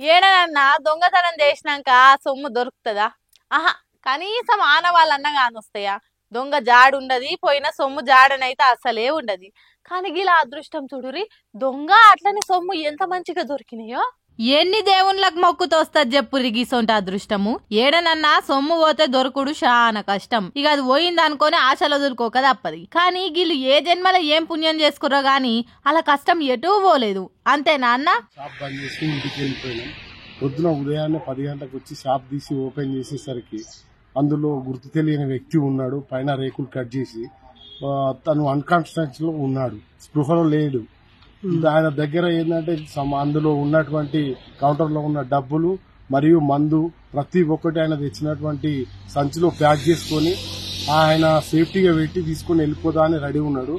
ఏడనన్నా దొంగతనం చేసినాక ఆ సొమ్ము దొరుకుతుందా? ఆహా, కనీసం ఆనవాళ్ళన్నా కానొస్తాయా? దొంగ జాడుండది, పోయిన సొమ్ము జాడనైతే అసలే ఉండదు. కానీ గిలా అదృష్టం చూడురి, దొంగ అట్లనే సొమ్ము ఎంత మంచిగా దొరికినాయో. ఎన్ని దేవుళ్ళకు మొక్కుతో వస్తుంది చెప్పురి గీసొంటి అదృష్టము. ఏడనన్నా సొమ్ము పోతే దొరకుడు చాలా కష్టం. ఇక అది పోయింది అనుకొని ఆశలు వదులుకోక తప్పది. కానీ వీళ్ళు ఏ జన్మలో ఏం పుణ్యం చేసుకుర్రో గాని అలా కష్టం ఎటూ పోలేదు. అంతేనా అన్న? షాప్ బంద్ చేసి ఇంటికి వెళ్ళిపోయినాం. పొద్దున ఉదయాన్నే 10 గంటలకు వచ్చి షాప్ తీసి ఓపెన్ చేసేసరికి అందులో గుర్తు తెలియని వ్యక్తి ఉన్నాడు. పైన రేకులు కట్ చేసి తను అన్కాన్షియస్ లో ఉన్నాడు, స్పృహలో లేడు. ఆయన దగ్గర ఏంటంటే అందులో ఉన్నటువంటి కౌంటర్ లో ఉన్న డబ్బులు మరియు మందు ప్రతి ఒక్కటి ఆయన తెచ్చినటువంటి సంచిలో ప్యాక్ చేసుకొని ఆయన సేఫ్టీగా పెట్టి తీసుకుని వెళ్ళిపోదా అని రెడీ ఉన్నాడు.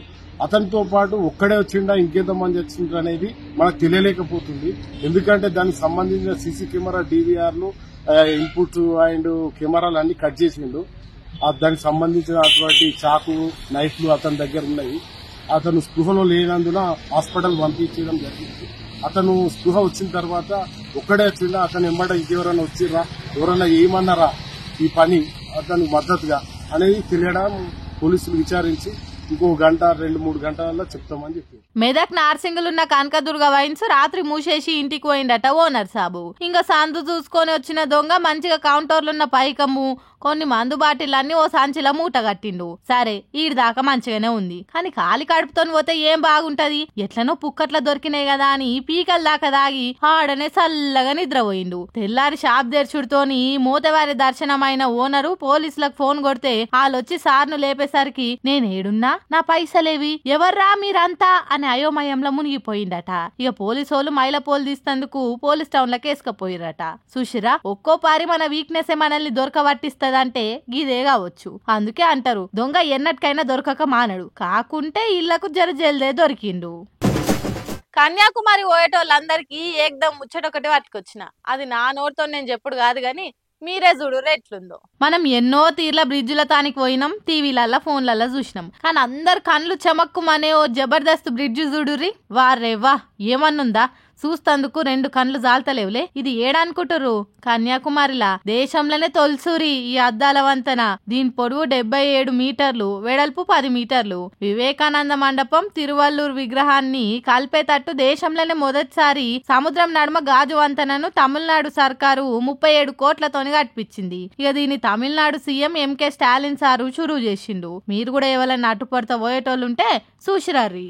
అతనితో పాటు ఒక్కడే వచ్చిండా ఇంకెంతమంది వచ్చిండ్రు అనేది మనకు తెలియలేకపోతుంది. ఎందుకంటే దానికి సంబంధించిన సీసీ కెమెరా, డివిఆర్లు, ఇన్పుట్స్ అండ్ కెమెరాలు అన్ని కట్ చేసిండు. దానికి సంబంధించినటువంటి చాకు, నైఫ్లు అతని దగ్గర ఉన్నాయి. అతను స్పృహలో లేనందున హాస్పిటల్ పంపించడం జరిగింది. అతను స్పృహ వచ్చిన తర్వాత ఒక్కడే వచ్చిండా, అతను ఎంబడ ఇంకెవరైనా వచ్చిర్రా, ఎవరైనా ఏమన్నారా ఈ పని అతను మద్దతుగా అనేది తెలియడం పోలీసులు విచారించి ఇంకో గంట 2-3 గంటలలో చెప్తామని చెప్పి. మెదక్ నార్సింగులున్న కనకదుర్గ వైన్స్ రాత్రి మూసేసి ఇంటికి పోయిండట ఓనర్ సాబు. ఇంకా సందు చూసుకొని వచ్చిన దొంగ మంచిగా కౌంటర్లున్న పైకమ్ము, కొన్ని మందు బాటిల్ ఓ సంచిలో మూట కట్టిండు. సరే ఈడి దాకా మంచిగానే ఉంది, కానీ కాలి కడుపుతో పోతే ఏం బాగుంటది? ఎట్లనో పుక్కట్ల దొరికినాయి కదా అని పీకల దాకా దాగి ఆడనే చల్లగా నిద్రపోయిండు. తెల్లారి షాప్ తెరుచుడుతోని మూతవారి దర్శనమైన ఓనరు పోలీసులకు ఫోన్ కొడితే వాళ్ళొచ్చి సార్ను లేపేసరికి నేనేడున్నా, నా పైసలేవి, ఎవర్రా మీరంతా అని అయోమయంలో మునిగిపోయిండట. ఇక పోలీసోళ్ళు మైలపోలు తీస్తందుకు పోలీస్ టౌన్ లకు వేసుకపోయిరట. సుషిరా, ఒక్కో పారి మన వీక్నెస్ మనల్ని దొరకబట్టిస్తదంటే గిదే కావచ్చు. అందుకే అంటారు దొంగ ఎన్నటికైనా దొరకక మానడు, కాకుంటే ఇళ్లకు జల్దే దొరికిండు. కన్యాకుమారి పోయేటోళ్ళందరికీ ఏకదం ముచ్చటొకటి పట్టుకొచ్చిన. అది నా నోటితో నేను చెప్పుడు కాదు గాని మీరే చూడు ఎట్లుందో. మనం ఎన్నో తీర్ల బ్రిడ్జిల తానికి పోయినాం, టీవీలల్లా ఫోన్లల్లా చూసినాం. కానీ అందరు కళ్ళు చెమక్కుమనే ఓ జబర్దస్త్ బ్రిడ్జ్ చూడుర్రి. వారేవా, ఏమన్నుందా? చూస్తందుకు 2 కళ్ళు జాలతలేవులే. ఇది ఏడనుకుంటురు? కన్యాకుమారిలా దేశంలోనే తొలిసూరి ఈ అద్దాల వంతెన. దీని పొడవు 77 మీటర్లు, వెడల్పు 10 మీటర్లు. వివేకానంద మండపం, తిరువల్లూరు విగ్రహాన్ని కలిపేటట్టు దేశంలోనే మొదటిసారి సముద్రం నడుమ గాజు వంతెనను తమిళనాడు సర్కారు 37 కోట్లతోని కట్టించింది. ఇక దీని Tamil Nadu CM MK Stalin sir షురూ చేసిండు. మీరు కూడా ఎవరైనా అటుపడతా పోయేటోళ్ళుంటే చూసిరారి.